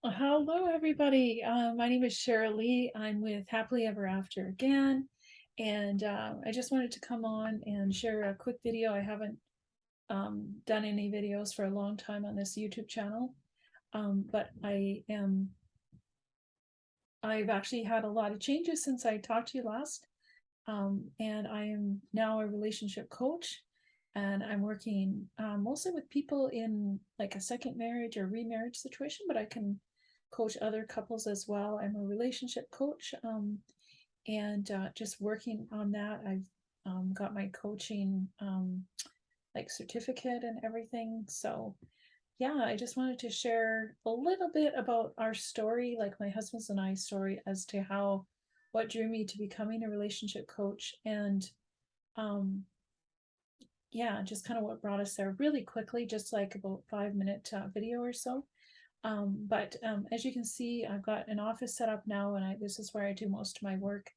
Hello, everybody. My name is Cheryl Lee. I'm with Happily Ever After again. And I just wanted to come on and share a quick video. I haven't done any videos for a long time on this YouTube channel, but I've actually had a lot of changes since I talked to you last. And I am now a relationship coach, and I'm working mostly with people in like a second marriage or remarriage situation, but I can coach other couples as well. I'm a relationship coach, and just working on that. I've got my coaching like certificate and everything. So yeah, I just wanted to share a little bit about our story, like my husband's and I's story, as to how what drew me to becoming a relationship coach, and um yeah, just kind of what brought us there really quickly, just like about 5 minute video or so. But as you can see, I've got an office set up now, and this is where I do most of my work.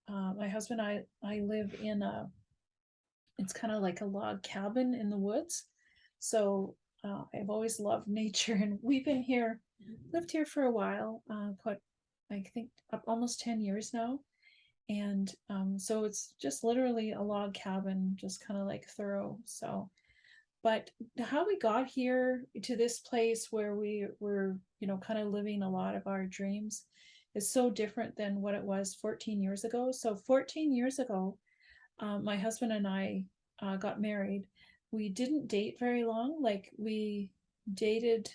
My husband and I live in it's kind of like a log cabin in the woods. So I've always loved nature, and we've lived here for a while, quite, I think, up almost 10 years now. And so it's just literally a log cabin, just kind of like thorough. So, but how we got here to this place where we were, kind of living a lot of our dreams is so different than what it was 14 years ago. So 14 years ago, my husband and I got married. We didn't date very long. Like dated,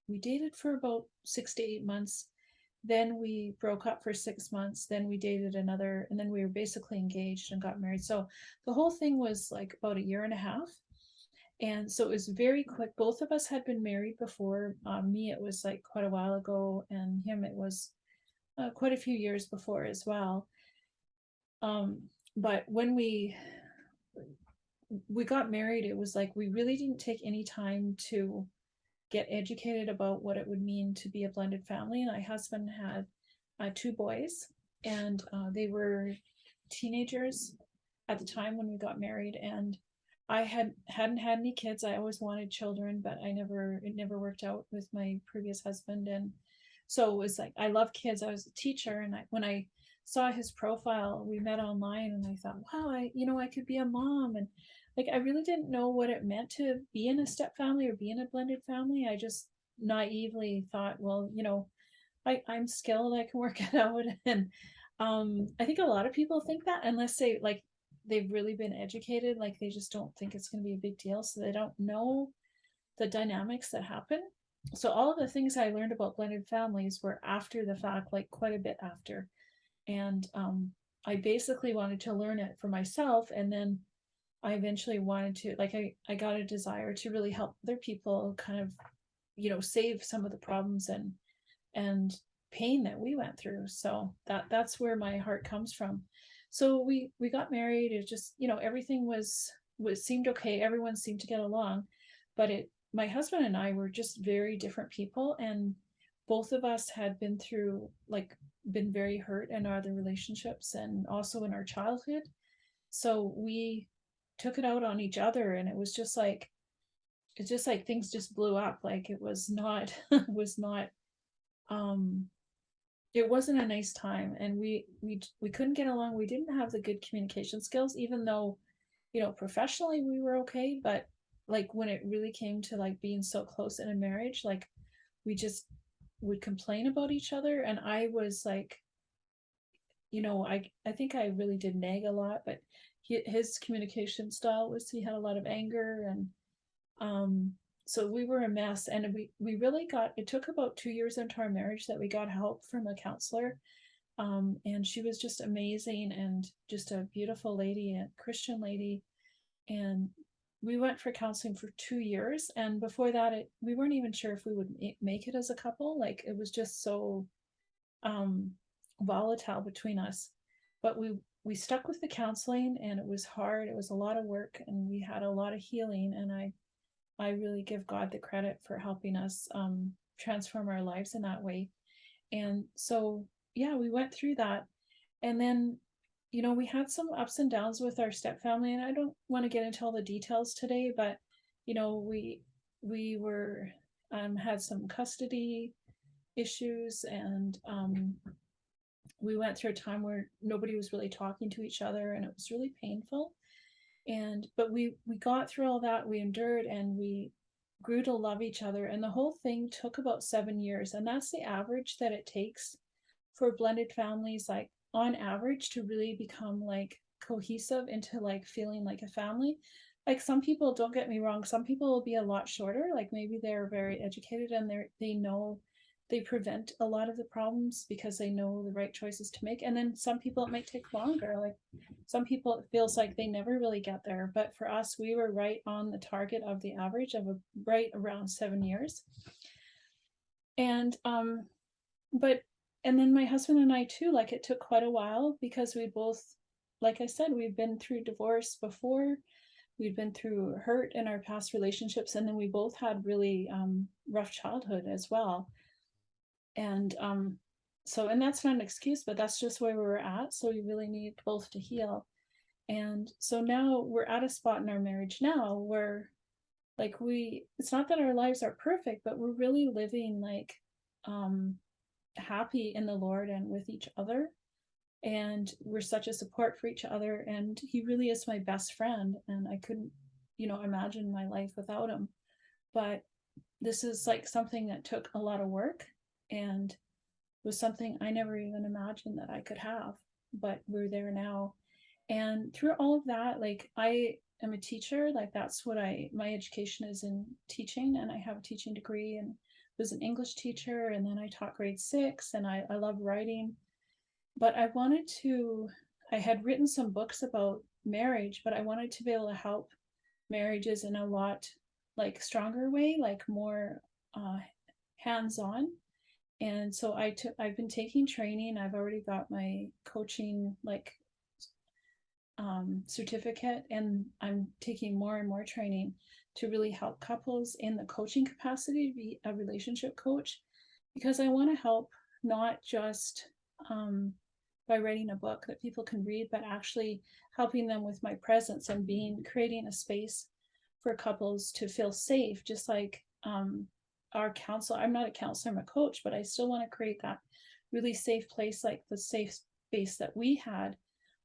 we dated for about 6 to 8 months. Then we broke up for 6 months. Then we dated another, and then we were basically engaged and got married. So the whole thing was like about a year and a half. And so it was very quick. Both of us had been married before. Me, it was like quite a while ago, and him, it was quite a few years before as well. Um, but when we got married, it was like we really didn't take any time to get educated about what it would mean to be a blended family. And my husband had two boys, and they were teenagers at the time when we got married. And I hadn't had any kids. I always wanted children, but it never worked out with my previous husband. And so it was like, I love kids. I was a teacher, and when I saw his profile, we met online, and I thought, wow, I could be a mom. And like, I really didn't know what it meant to be in a step family or be in a blended family. I just naively thought, well, I'm skilled, I can work it out. And I think a lot of people think that, unless they've really been educated, like they just don't think it's going to be a big deal, so they don't know the dynamics that happen. So all of the things I learned about blended families were after the fact, like quite a bit after. And I basically wanted to learn it for myself, and then I eventually wanted to, like, I got a desire to really help other people kind of, save some of the problems and pain that we went through. So that's where my heart comes from. So we got married. It just, everything was seemed okay. Everyone seemed to get along, but it my husband and I were just very different people, and both of us had been very hurt in our other relationships and also in our childhood. So we took it out on each other, and it's just like things just blew up. Like it was not it was not um it wasn't a nice time, and we couldn't get along. We didn't have the good communication skills, even though, professionally we were okay. But like when it really came to like being so close in a marriage, like we just would complain about each other. And I was like, I think I really did nag a lot. But his communication style was, he had a lot of anger. And um, so we were a mess, and we really got, it took about 2 years into our marriage that we got help from a counselor. And she was just amazing, and just a beautiful lady, a Christian lady. And we went for counseling for 2 years. And before that, we weren't even sure if we would make it as a couple. Like it was just so um, volatile between us. But we stuck with the counseling, and it was hard. It was a lot of work, and we had a lot of healing. And I really give God the credit for helping us transform our lives in that way. And so, yeah, we went through that. And then, we had some ups and downs with our step family. And I don't want to get into all the details today, but, we were, had some custody, issues, and we went through a time where nobody was really talking to each other, and it was really painful. And but we got through all that, we endured, and we grew to love each other. And the whole thing took about 7 years, and that's the average that it takes for blended families, like on average, to really become like cohesive into like feeling like a family. Like some people, don't get me wrong, some people will be a lot shorter, like maybe they're very educated and they know they prevent a lot of the problems because they know the right choices to make. And then some people it might take longer, like some people it feels like they never really get there. But for us, we were right on the target of the average of right around 7 years. And but and then my husband and I too, like it took quite a while because we both, like I said, we've been through divorce before, we'd been through hurt in our past relationships, and then we both had really rough childhood as well. And so, and that's not an excuse, but that's just where we were at. So we really need both to heal. And so now we're at a spot in our marriage now where like it's not that our lives are perfect, but we're really living like um happy in the Lord and with each other. And we're such a support for each other. And he really is my best friend. And I couldn't, imagine my life without him. But this is like something that took a lot of work and was something I never even imagined that I could have. But we're there now. And through all of that, like I am a teacher, like that's what my education is in teaching, and I have a teaching degree and was an English teacher, and then I taught grade 6, and I love writing. But I had written some books about marriage, but I wanted to be able to help marriages in a lot like stronger way, like more hands-on. And so I've been taking training. I've already got my coaching like certificate, and I'm taking more and more training to really help couples in the coaching capacity to be a relationship coach, because I want to help not just by writing a book that people can read, but actually helping them with my presence and creating a space for couples to feel safe, just like our counselor. I'm not a counselor, I'm a coach, but I still want to create that really safe place, like the safe space that we had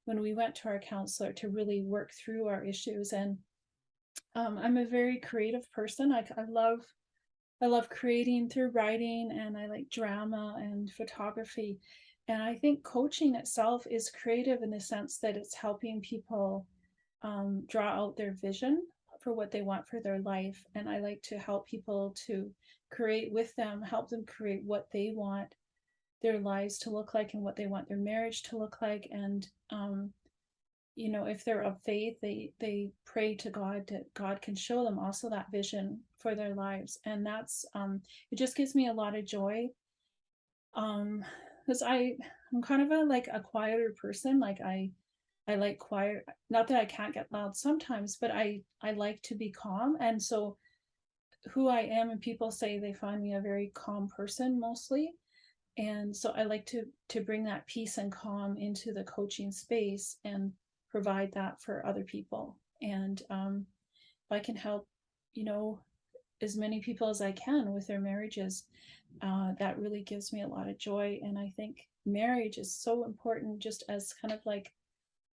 when we went to our counselor to really work through our issues. And I'm a very creative person. I love creating through writing, and I like drama and photography. And I think coaching itself is creative in the sense that it's helping people draw out their vision for what they want for their life. And I like to help people to create with them, help them create what they want their lives to look like and what they want their marriage to look like. And if they're of faith, they pray to God that God can show them also that vision for their lives. And that's it just gives me a lot of joy, because I'm kind of a quieter person. Like I like quiet, not that I can't get loud sometimes, but I like to be calm. And so who I am, and people say they find me a very calm person mostly. And so I like to bring that peace and calm into the coaching space and provide that for other people. And if I can help, as many people as I can with their marriages, that really gives me a lot of joy. And I think marriage is so important, just as kind of like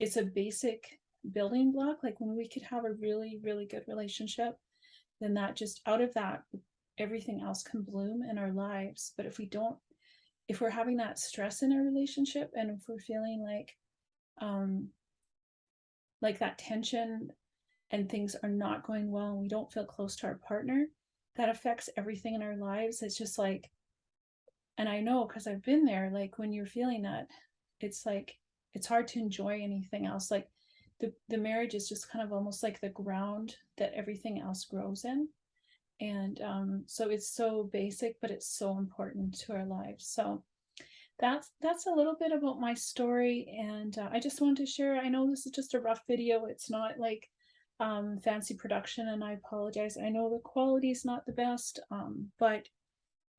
it's a basic building block. Like when we could have a really, really good relationship, then that just out of that, everything else can bloom in our lives. But if we're having that stress in our relationship, and if we're feeling like that tension and things are not going well and we don't feel close to our partner, that affects everything in our lives. It's just like, and I know because I've been there, like when you're feeling that, it's like it's hard to enjoy anything else. Like the marriage is just kind of almost like the ground that everything else grows in. And so it's so basic, but it's so important to our lives. So that's a little bit about my story. And I just wanted to share. I know this is just a rough video. It's not like fancy production, and I apologize. I know the quality is not the best, but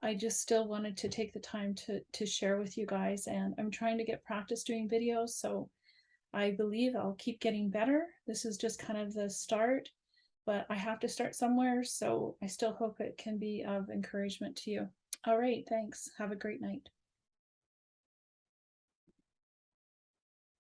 I just still wanted to take the time to share with you guys. And I'm trying to get practice doing videos, so I believe I'll keep getting better. This is just kind of the start. but I have to start somewhere. So I still hope it can be of encouragement to you. All right. Thanks. Have a great night.